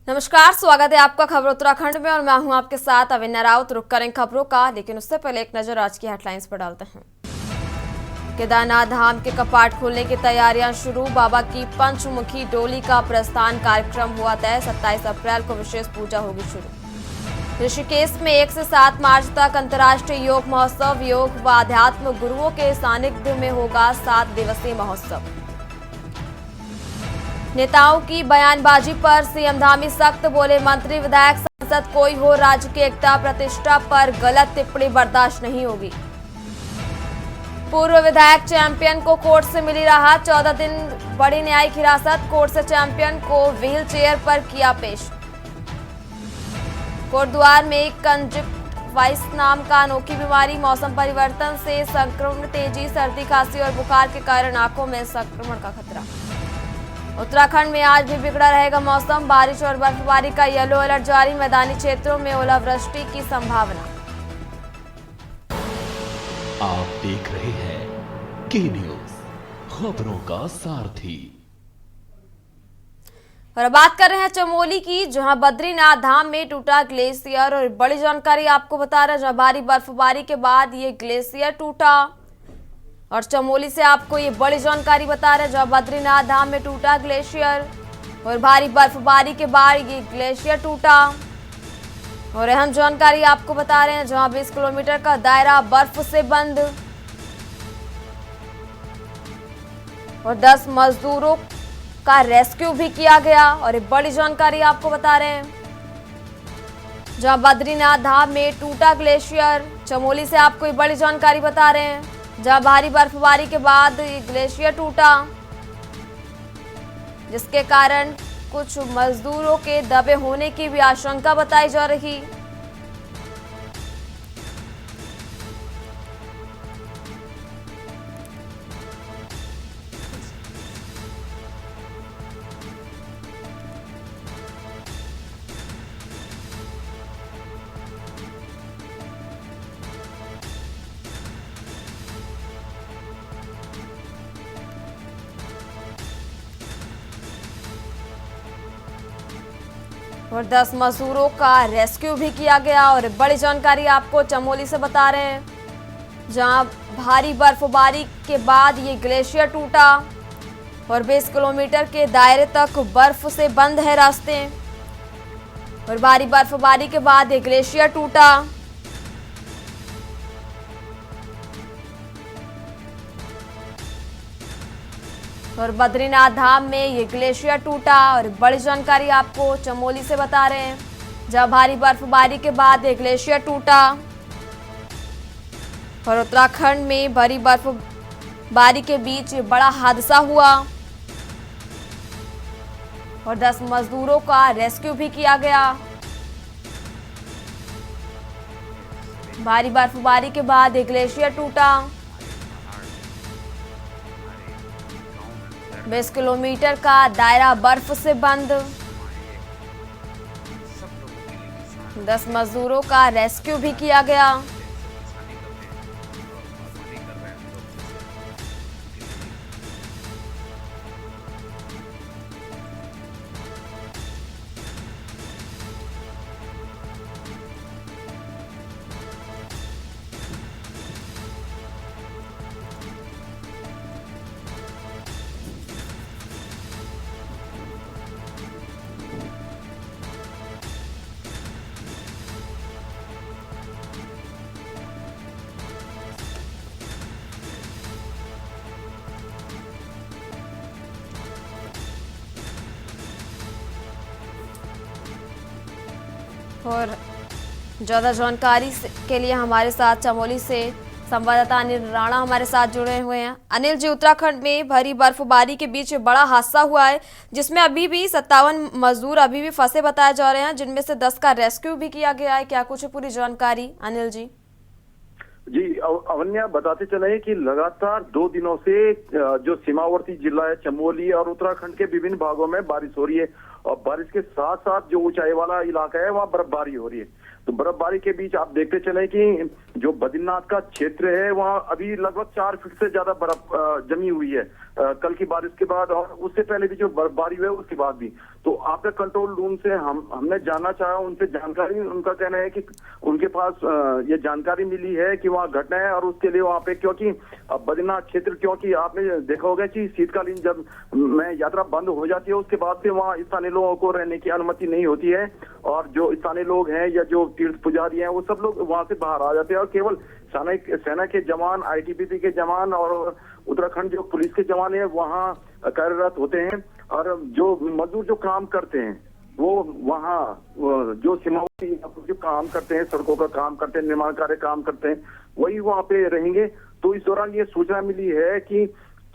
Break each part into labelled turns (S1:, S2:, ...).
S1: नमस्कार, स्वागत है आपका खबर उत्तराखंड में और मैं हूं आपके साथ अविन्या राउत। रुक करें खबरों का, लेकिन उससे पहले एक नजर आज की हेडलाइंस पर डालते हैं। केदारनाथ धाम के कपाट खोलने की तैयारियां शुरू। बाबा की पंचमुखी डोली का प्रस्थान कार्यक्रम हुआ तय। 27 अप्रैल को विशेष पूजा होगी शुरू। ऋषिकेश में 1 से 7 मार्च तक अंतर्राष्ट्रीय योग महोत्सव। योग व आध्यात्म गुरुओं के सानिध्य में होगा 7 दिवसीय महोत्सव। नेताओं की बयानबाजी पर सीएम धामी सख्त, बोले मंत्री विधायक सांसद कोई हो, राज्य की एकता प्रतिष्ठा पर गलत टिप्पणी बर्दाश्त नहीं होगी। पूर्व विधायक चैंपियन को कोर्ट से मिली राहत। 14 दिन बड़ी न्यायिक हिरासत। कोर्ट से चैंपियन को व्हील चेयर पर किया पेश। कोटद्वार में कंजक्टिवाइटिस नाम का अनोखी बीमारी। मौसम परिवर्तन से संक्रमण तेजी। सर्दी खांसी और बुखार के कारण आंखों में संक्रमण का खतरा। उत्तराखंड में आज भी बिगड़ा रहेगा मौसम। बारिश और बर्फबारी का येलो अलर्ट जारी। मैदानी क्षेत्रों में ओलावृष्टि की संभावना।
S2: आप देख रहे हैं के न्यूज, खबरों का सारथी।
S1: और अब बात कर रहे हैं चमोली की, जहां बद्रीनाथ धाम में टूटा ग्लेशियर। और बड़ी जानकारी आपको बता रहे हैं, जहां भारी बर्फबारी के बाद ये ग्लेशियर टूटा। और चमोली से आपको ये बड़ी जानकारी बता रहे हैं, जहां बद्रीनाथ धाम में टूटा ग्लेशियर और भारी बर्फबारी के बाद ये ग्लेशियर टूटा। और अहम जानकारी आपको बता रहे हैं, जहां 20 किलोमीटर का दायरा बर्फ से बंद और 10 मजदूरों का रेस्क्यू भी किया गया। और एक बड़ी जानकारी आपको बता रहे हैं, जहां बद्रीनाथ धाम में टूटा ग्लेशियर। चमोली से आपको ये बड़ी जानकारी बता रहे हैं, जहां भारी बर्फबारी के बाद ये ग्लेशियर टूटा, जिसके कारण कुछ मजदूरों के दबे होने की भी आशंका बताई जा रही। और 10 मजदूरों का रेस्क्यू भी किया गया। और बड़ी जानकारी आपको चमोली से बता रहे हैं, जहां भारी बर्फबारी के बाद ये ग्लेशियर टूटा और 20 किलोमीटर के दायरे तक बर्फ से बंद है रास्ते। और भारी बर्फबारी के बाद ये ग्लेशियर टूटा। और बद्रीनाथ धाम में ये ग्लेशियर टूटा। और बड़ी जानकारी आपको चमोली से बता रहे हैं, जहां भारी बर्फबारी के बाद ये ग्लेशियर टूटा। और उत्तराखंड में भारी बर्फबारी के बीच ये बड़ा हादसा हुआ और 10 मजदूरों का रेस्क्यू भी किया गया। भारी बर्फबारी के बाद ये ग्लेशियर टूटा। 20 किलोमीटर का दायरा बर्फ से बंद। 10 मजदूरों का रेस्क्यू भी किया गया। और ज़्यादा जानकारी के लिए हमारे साथ चमोली से संवाददाता अनिल राणा हमारे साथ जुड़े हुए हैं। अनिल जी, उत्तराखंड में भारी बर्फबारी के बीच बड़ा हादसा हुआ है, जिसमें अभी भी 57 मजदूर अभी भी फंसे बताए जा रहे हैं, जिनमें से 10 का रेस्क्यू भी किया गया है। क्या कुछ पूरी जानकारी अनिल जी?
S3: जी अवन्या, बताते चले कि लगातार 2 दिनों से जो सीमावर्ती जिला है चमोली और उत्तराखंड के विभिन्न भागों में बारिश हो रही है और बारिश के साथ साथ जो ऊंचाई वाला इलाका है वहाँ बर्फबारी हो रही है। तो बर्फबारी के बीच आप देखते चले कि जो बद्रीनाथ का क्षेत्र है वहाँ अभी लगभग 4 फीट से ज्यादा बर्फ जमी हुई है कल की बारिश के बाद, और उससे पहले भी जो बर्फबारी हुई है उसके बाद भी। तो आपके कंट्रोल रूम से हमने जानना चाहा, उनसे जानकारी, उनका कहना है कि उनके पास ये जानकारी मिली है कि वहाँ घटना है, और उसके लिए वहाँ पे क्योंकि बद्रीनाथ क्षेत्र, क्योंकि आपने देखा होगा कि शीतकालीन जब में यात्रा बंद हो जाती है उसके बाद से वहाँ स्थानीय लोगों को रहने की अनुमति नहीं होती है, और जो स्थानीय लोग हैं या जो तीर्थ पुजारी हैं वो सब लोग वहाँ से बाहर आ जाते हैं, और केवल सेना के जवान, आईटीबीपी के जवान और उत्तराखंड जो पुलिस के जवान है वहाँ कार्यरत होते हैं। और जो मजदूर जो काम करते हैं वो वहाँ जो सीमावर्ती जो काम करते हैं, सड़कों का काम करते हैं, निर्माण कार्य काम करते हैं, वही वहाँ पे रहेंगे। तो इस दौरान ये सूचना मिली है कि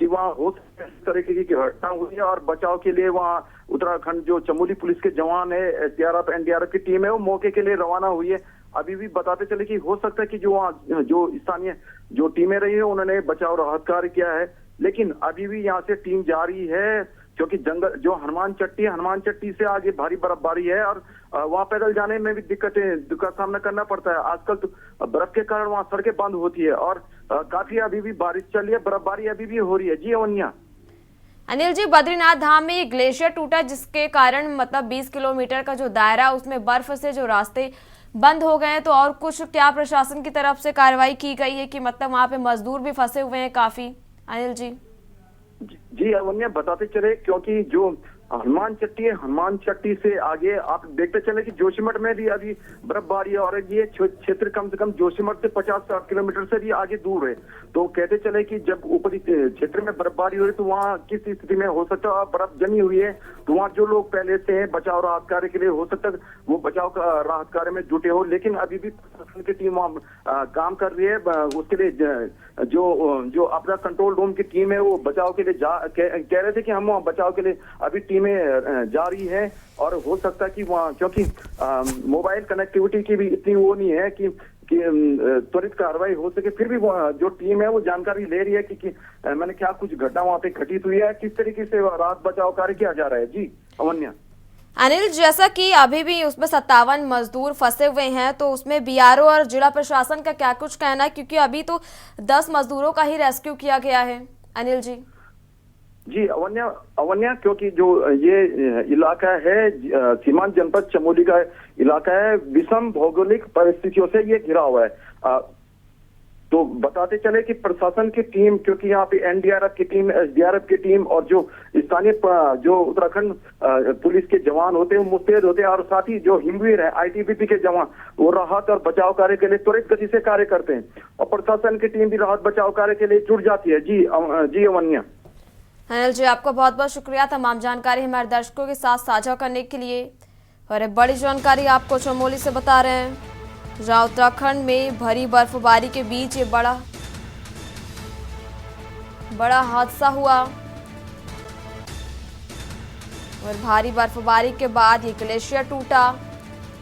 S3: वहाँ हो सकता है इस तरीके की घटना हुई है, और बचाव के लिए वहाँ उत्तराखंड जो चमोली पुलिस के जवान है, एसडीआरएफ एनडीआरएफ की टीम है, वो मौके के लिए रवाना हुई है। अभी भी बताते चले कि हो सकता है कि जो वहाँ जो स्थानीय जो टीमें रही है उन्होंने बचाव राहत कार्य किया है, लेकिन अभी भी यहाँ से टीम जारी है, क्योंकि जंगल जो हनुमान चट्टी से आगे भारी बर्फबारी है, और वहाँ पैदल जाने में भी दिक्कत का सामना करना पड़ता है। आजकल तो बर्फ के कारण वहाँ सड़कें बंद होती है, और काफी अभी भी बारिश चल रही है, बर्फबारी अभी भी हो रही है। जी अवन्या।
S1: अनिल जी, बद्रीनाथ धाम में ग्लेशियर टूटा जिसके कारण मतलब 20 किलोमीटर का जो दायरा उसमें बर्फ से जो रास्ते बंद हो गए हैं, तो और कुछ क्या प्रशासन की तरफ से कार्रवाई की गई है कि मतलब वहाँ पे मजदूर भी फंसे हुए हैं काफी? अनिल जी।
S3: जी अवन्या, बताते चले क्योंकि जो हनुमान चट्टी है, हनुमान चट्टी से आगे आप देखते चले कि जोशीमठ में भी अभी बर्फबारी है, और ये क्षेत्र कम से कम जोशीमठ से 50-60 किलोमीटर से भी आगे दूर है। तो कहते चले कि जब ऊपरी क्षेत्र में बर्फबारी हो रही तो वहाँ किस स्थिति में हो सकता है, बर्फ जमी हुई है, तो वहाँ जो लोग पहले से हैं बचाव राहत कार्य के लिए हो सकता है वो बचाव का राहत कार्य में जुटे हो, लेकिन अभी भी प्रशासन की टीम वहाँ काम कर रही है। उसके लिए जो अपना कंट्रोल रूम की टीम है वो बचाव के लिए कह रहे थे कि हम वहाँ बचाव के लिए अभी टीमें जारी है, और हो सकता है कि वहाँ क्योंकि मोबाइल कनेक्टिविटी की भी इतनी वो नहीं है कि त्वरित कार्रवाई हो सके, फिर भी जो टीम है वो जानकारी ले रही है कि मैंने क्या कुछ घटना वहाँ पे घटित हुई है, किस तरीके से राहत बचाव कार्य किया जा रहा है। जी अवन्या।
S1: अनिल, जैसा कि अभी भी उसमें 57 मजदूर फंसे हुए हैं, तो उसमें बीआरओ और जिला प्रशासन का क्या कुछ कहना है, क्योंकि अभी तो 10 मजदूरों का ही रेस्क्यू किया गया है? अनिल जी।
S3: जी अवन्या, क्योंकि जो ये इलाका है सीमांत जनपद चमोली का इलाका है, विषम भौगोलिक परिस्थितियों से ये घिरा हुआ है। तो बताते चले कि प्रशासन की टीम, क्योंकि यहाँ पे एनडीआरएफ की टीम, एसडीआरएफ की टीम और जो स्थानीय जो उत्तराखंड पुलिस के जवान होते हैं मुस्तैद होते हैं, और साथ ही जो हिमवीर है आईटीबीपी के जवान वो राहत और बचाव कार्य के लिए त्वरित गति से कार्य करते हैं, और प्रशासन की टीम भी राहत बचाव कार्य के लिए जुट जाती है। जी अवन्या।
S1: अनिल जी, आपका बहुत बहुत शुक्रिया तमाम जानकारी हमारे दर्शकों के साथ साझा करने के लिए। और एक बड़ी जानकारी आपको चमोली से बता रहे हैं, जहां उत्तराखंड में भरी बर्फबारी के बीच ये बड़ा हादसा हुआ, और भारी बर्फबारी के बाद ये ग्लेशियर टूटा।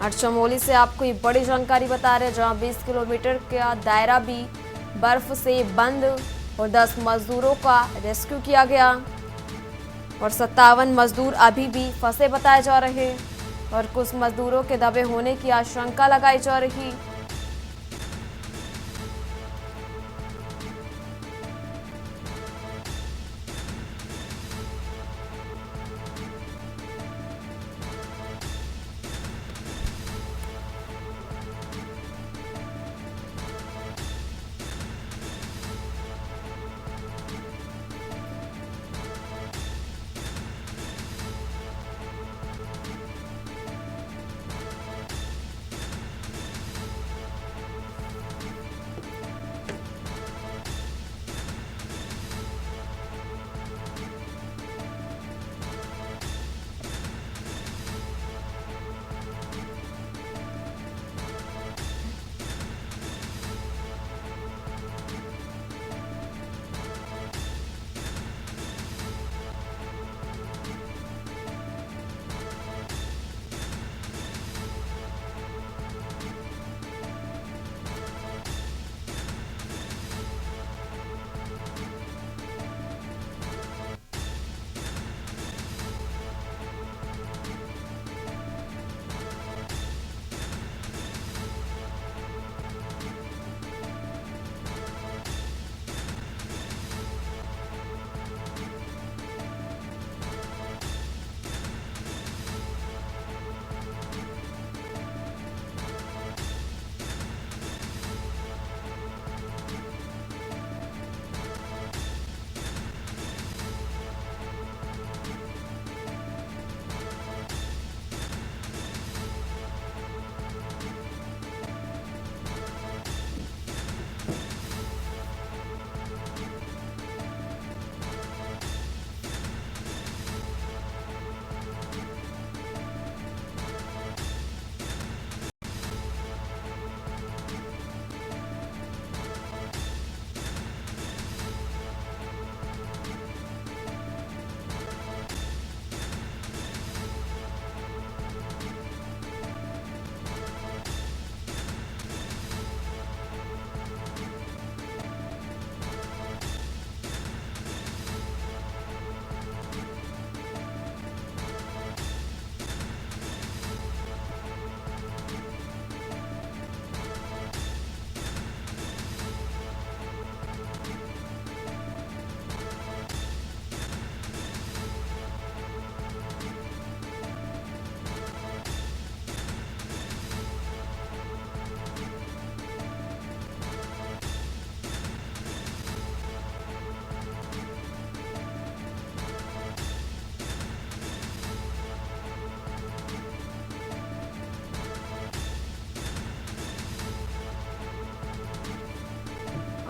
S1: और चमोली से आपको ये बड़ी जानकारी बता रहे हैं, जहां 20 किलोमीटर का दायरा भी बर्फ से बंद, और 10 मजदूरों का रेस्क्यू किया गया, और 57 मजदूर अभी भी फंसे बताए जा रहे, और कुछ मजदूरों के दबे होने की आशंका लगाई जा रही।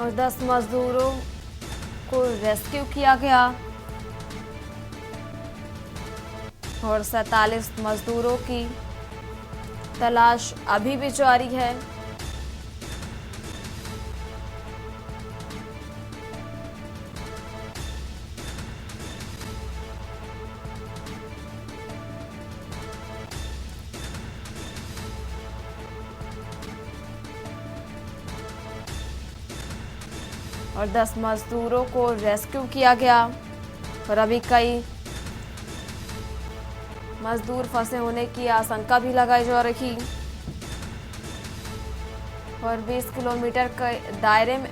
S1: और 10 मजदूरों को रेस्क्यू किया गया और 47 मजदूरों की तलाश अभी भी जारी है। और 10 मजदूरों को रेस्क्यू किया गया और अभी कई मजदूर फंसे होने की आशंका भी लगाई जा रही और 20 किलोमीटर के दायरे में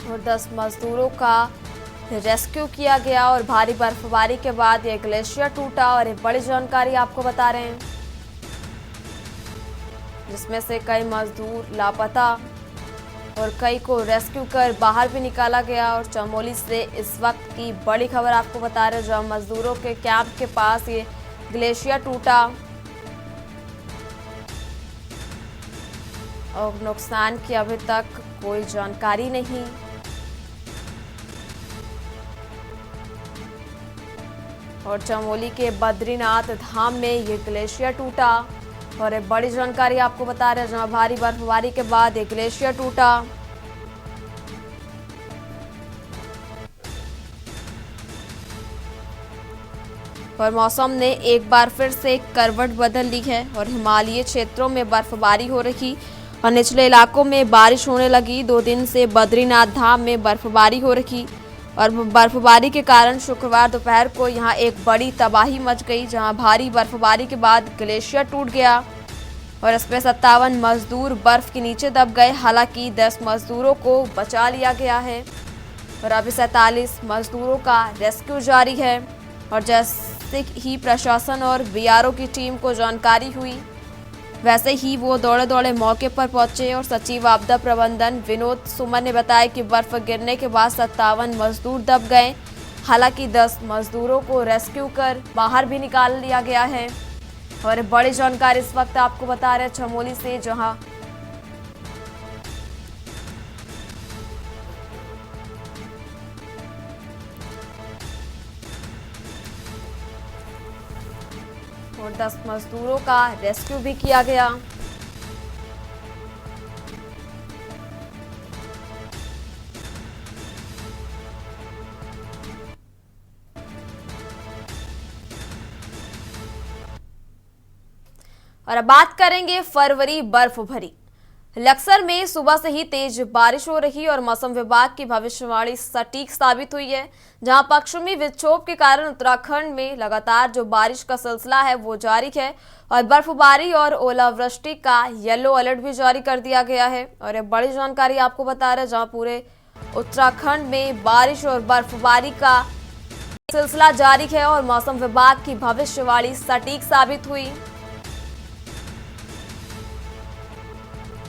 S1: और 10 मजदूरों का रेस्क्यू किया गया और भारी बर्फबारी के बाद ये ग्लेशियर टूटा और एक बड़ी जानकारी आपको बता रहे हैं, जिसमें से कई मजदूर लापता और कई को रेस्क्यू कर बाहर भी निकाला गया। और चमोली से इस वक्त की बड़ी खबर आपको बता रहे हैं, जहां मजदूरों के कैंप के पास ये ग्लेशियर टूटा और नुकसान की अभी तक कोई जानकारी नहीं। और चमोली के बद्रीनाथ धाम में ये ग्लेशियर टूटा और एक बड़ी जानकारी आपको बता रहे हैं, जहां भारी बर्फबारी के बाद ये ग्लेशियर टूटा। और मौसम ने एक बार फिर से करवट बदल ली है और हिमालयी क्षेत्रों में बर्फबारी हो रही और निचले इलाकों में बारिश होने लगी। 2 दिन से बद्रीनाथ धाम में बर्फबारी हो रही और बर्फबारी के कारण शुक्रवार दोपहर को यहां एक बड़ी तबाही मच गई, जहां भारी बर्फबारी के बाद ग्लेशियर टूट गया और इसमें 57 मजदूर बर्फ के नीचे दब गए। हालांकि 10 मजदूरों को बचा लिया गया है और अभी 47 मजदूरों का रेस्क्यू जारी है। और जैसे ही प्रशासन और बीआरओ की टीम को जानकारी हुई, वैसे ही वो दौड़े दौड़े मौके पर पहुंचे और सचिव आपदा प्रबंधन विनोद सुमन ने बताया कि बर्फ गिरने के बाद 57 मजदूर दब गए। हालांकि 10 मजदूरों को रेस्क्यू कर बाहर भी निकाल लिया गया है। और बड़ी जानकारी इस वक्त आपको बता रहे हैं चमोली से, जहां और 10 मजदूरों का रेस्क्यू भी किया गया। और अब बात करेंगे फरवरी बर्फ भरी। लक्सर में सुबह से ही तेज बारिश हो रही और मौसम विभाग की भविष्यवाणी सटीक साबित हुई है, जहां पश्चिमी विक्षोभ के कारण उत्तराखंड में लगातार जो बारिश का सिलसिला है वो जारी है और बर्फबारी और ओलावृष्टि का येलो अलर्ट भी जारी कर दिया गया है। और ये बड़ी जानकारी आपको बता रहे हैं, जहां पूरे उत्तराखंड में बारिश और बर्फबारी का सिलसिला जारी है और मौसम विभाग की भविष्यवाणी सटीक साबित हुई।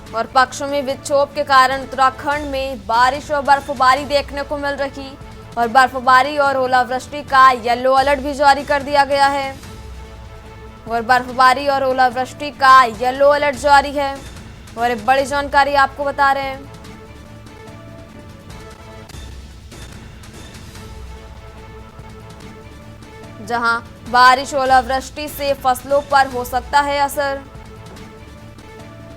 S1: और पश्चिमी विक्षोभ के कारण उत्तराखंड में बारिश और बर्फबारी देखने को मिल रही और बर्फबारी और ओलावृष्टि का येलो अलर्ट भी जारी कर दिया गया है। और बर्फबारी और ओलावृष्टि का येलो अलर्ट जारी है और एक बड़ी जानकारी आपको बता रहे हैं। जहां बारिश ओलावृष्टि से फसलों पर हो सकता है असर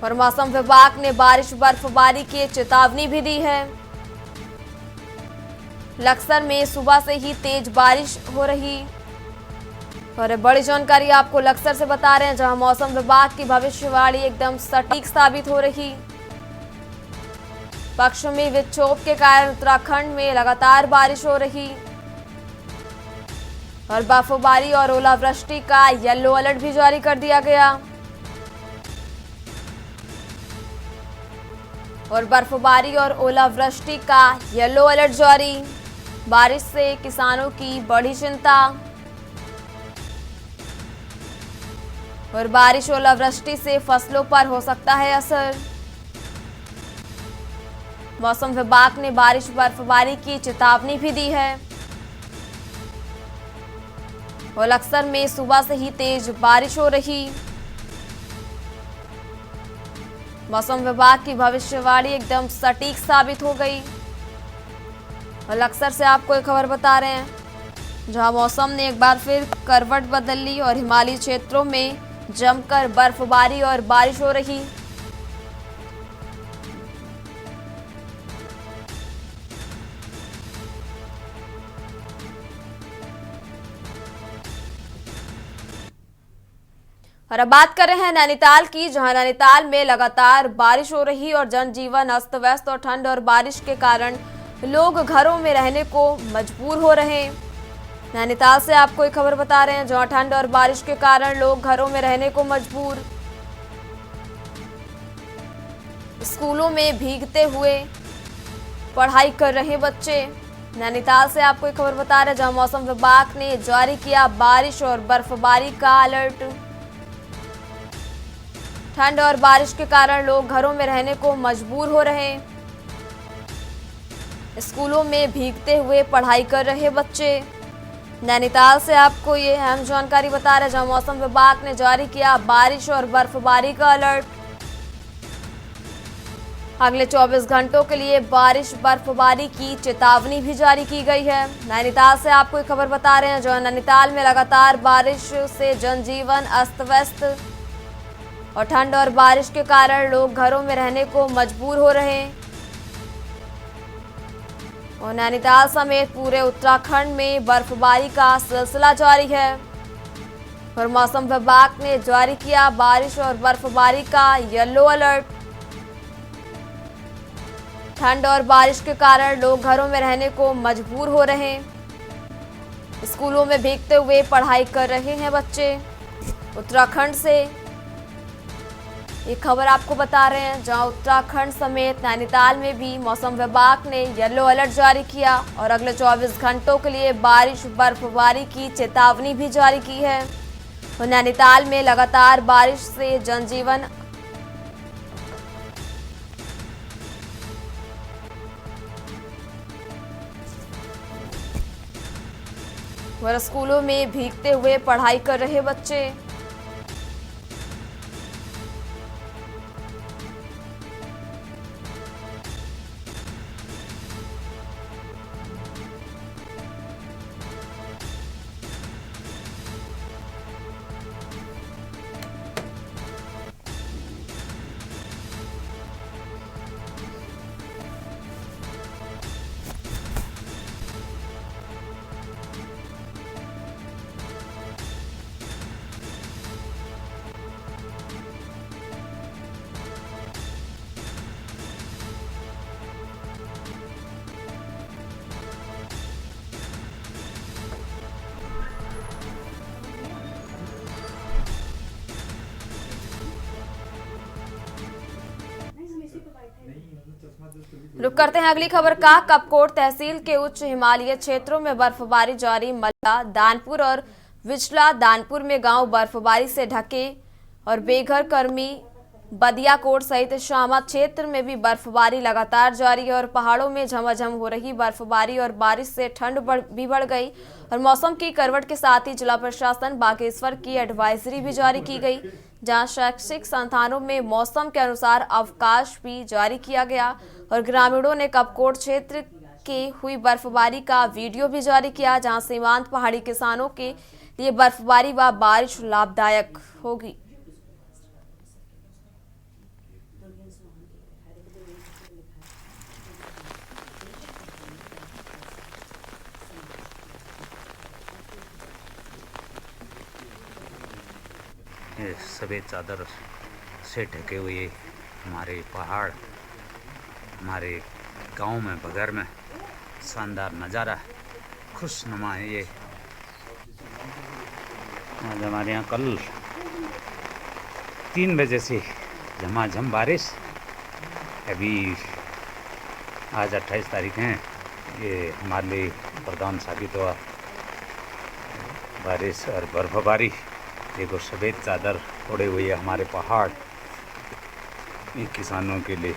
S1: और मौसम विभाग ने बारिश बर्फबारी की चेतावनी भी दी है। लक्सर में सुबह से ही तेज बारिश हो रही और बड़ी जानकारी आपको लक्सर से बता रहे हैं, जहां मौसम विभाग की भविष्यवाणी एकदम सटीक साबित हो रही। पश्चिमी विक्षोभ के कारण उत्तराखंड में लगातार बारिश हो रही और बर्फबारी और ओलावृष्टि का येलो अलर्ट भी जारी कर दिया गया। और बर्फबारी और ओलावृष्टि का येलो अलर्ट जारी, बारिश से किसानों की बड़ी चिंता। और बारिश ओलावृष्टि से फसलों पर हो सकता है असर। मौसम विभाग ने बारिश बर्फबारी की चेतावनी भी दी है। और अक्सर में सुबह से ही तेज बारिश हो रही। मौसम विभाग की भविष्यवाणी एकदम सटीक साबित हो गई। और अक्सर से आपको एक खबर बता रहे हैं, जहां मौसम ने एक बार फिर करवट बदल ली और हिमालयी क्षेत्रों में जमकर बर्फबारी और बारिश हो रही। और अब बात कर रहे हैं नैनीताल की, जहां नैनीताल में लगातार बारिश हो रही और जनजीवन अस्त व्यस्त और ठंड और बारिश के कारण लोग घरों में रहने को मजबूर हो रहे हैं। नैनीताल से आपको एक खबर बता रहे हैं, जहां ठंड और बारिश के कारण लोग घरों में रहने को मजबूर। स्कूलों में भीगते हुए पढ़ाई कर रहे बच्चे। नैनीताल से आपको एक खबर बता रहे हैं, जहां मौसम विभाग ने जारी किया बारिश और बर्फबारी का अलर्ट। ठंड और बारिश के कारण लोग घरों में रहने को मजबूर हो रहे हैं। स्कूलों में भीगते हुए पढ़ाई कर रहे बच्चे। नैनीताल से आपको ये अहम जानकारी बता रहे हैं, जहां मौसम विभाग ने जारी किया बारिश और बर्फबारी का अलर्ट। अगले 24 घंटों के लिए बारिश बर्फबारी की चेतावनी भी जारी की गई है। नैनीताल से आपको एक खबर बता रहे हैं, जहां नैनीताल में लगातार बारिश से जनजीवन अस्त व्यस्त और ठंड और बारिश के कारण लोग घरों में रहने को मजबूर हो रहे हैं। और नैनीताल समेत पूरे उत्तराखंड में बर्फबारी का सिलसिला जारी है। और मौसम विभाग ने जारी किया बारिश और बर्फबारी का येलो अलर्ट। ठंड और बारिश के कारण लोग घरों में रहने को मजबूर हो रहे हैं। स्कूलों में भीगते हुए पढ़ाई कर रहे हैं बच्चे। उत्तराखंड से ये खबर आपको बता रहे हैं, जहां उत्तराखंड समेत नैनीताल में भी मौसम विभाग ने येलो अलर्ट जारी किया और अगले 24 घंटों के लिए बारिश बर्फबारी की चेतावनी भी जारी की है। और नैनीताल में लगातार बारिश से जनजीवन और स्कूलों में भीगते हुए पढ़ाई कर रहे बच्चे। रुक करते हैं अगली खबर का। कपकोट तहसील के उच्च हिमालयी क्षेत्रों में बर्फबारी जारी। मल्ला, दानपुर और विचला दानपुर में गांव बर्फबारी से ढके और बेघर कर्मी बदियाकोट सहित शामा क्षेत्र में भी बर्फबारी लगातार जारी है। और पहाड़ों में झमाझम हो रही बर्फबारी और बारिश से ठंड भी बढ़ गई। और मौसम की करवट के साथ ही जिला प्रशासन बागेश्वर की एडवाइजरी भी जारी की गई, जहां शैक्षिक संस्थानों में मौसम के अनुसार अवकाश भी जारी किया गया। और ग्रामीणों ने कपकोट क्षेत्र के हुई बर्फबारी का वीडियो भी जारी किया, जहां सीमांत पहाड़ी किसानों के लिए बर्फबारी व बारिश लाभदायक होगी।
S4: ये सफ़ेद चादर से ढके हुए हमारे पहाड़, हमारे गांव में बगैर में शानदार नज़ारा, खुशनुमा है ये आज हमारे यहाँ कल 3 बजे से झमाझम बारिश। अभी आज 28 तारीख है, ये हमारे लिए वरदान साबित हुआ। बारिश और बर्फबारी, देखो सफ़ेद चादर ओढ़े हुए है हमारे पहाड़। ये किसानों के लिए,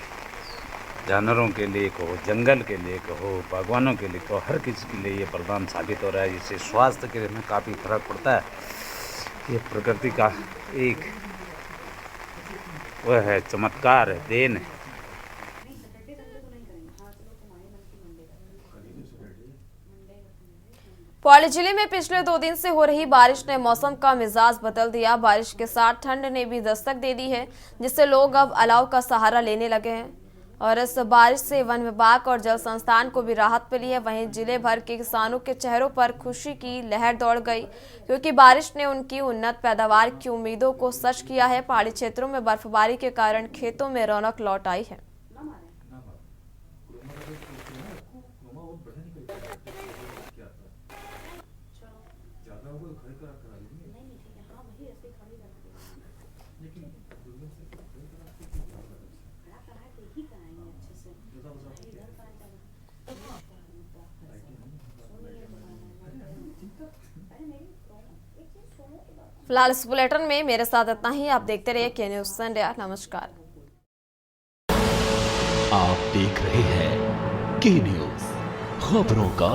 S4: जानवरों के लिए कहो, जंगल के लिए कहो, बागवानों के लिए कहो, हर किसी के लिए ये वरदान साबित हो रहा है। इससे स्वास्थ्य के में काफ़ी फर्क पड़ता है। ये प्रकृति का एक वह है, चमत्कार है, देन है।
S1: पौड़ी जिले में पिछले 2 दिन से हो रही बारिश ने मौसम का मिजाज बदल दिया। बारिश के साथ ठंड ने भी दस्तक दे दी है, जिससे लोग अब अलाव का सहारा लेने लगे हैं। और इस बारिश से वन विभाग और जल संस्थान को भी राहत मिली है। वहीं जिले भर के किसानों के चेहरों पर खुशी की लहर दौड़ गई, क्योंकि बारिश ने उनकी उन्नत पैदावार की उम्मीदों को सच किया है। पहाड़ी क्षेत्रों में बर्फबारी के कारण खेतों में रौनक लौट आई है। फिलहाल इस बुलेटिन में मेरे साथ इतना ही। आप देखते रहिए के न्यूज़ इंडिया। नमस्कार।
S2: आप देख रहे हैं के न्यूज, खबरों का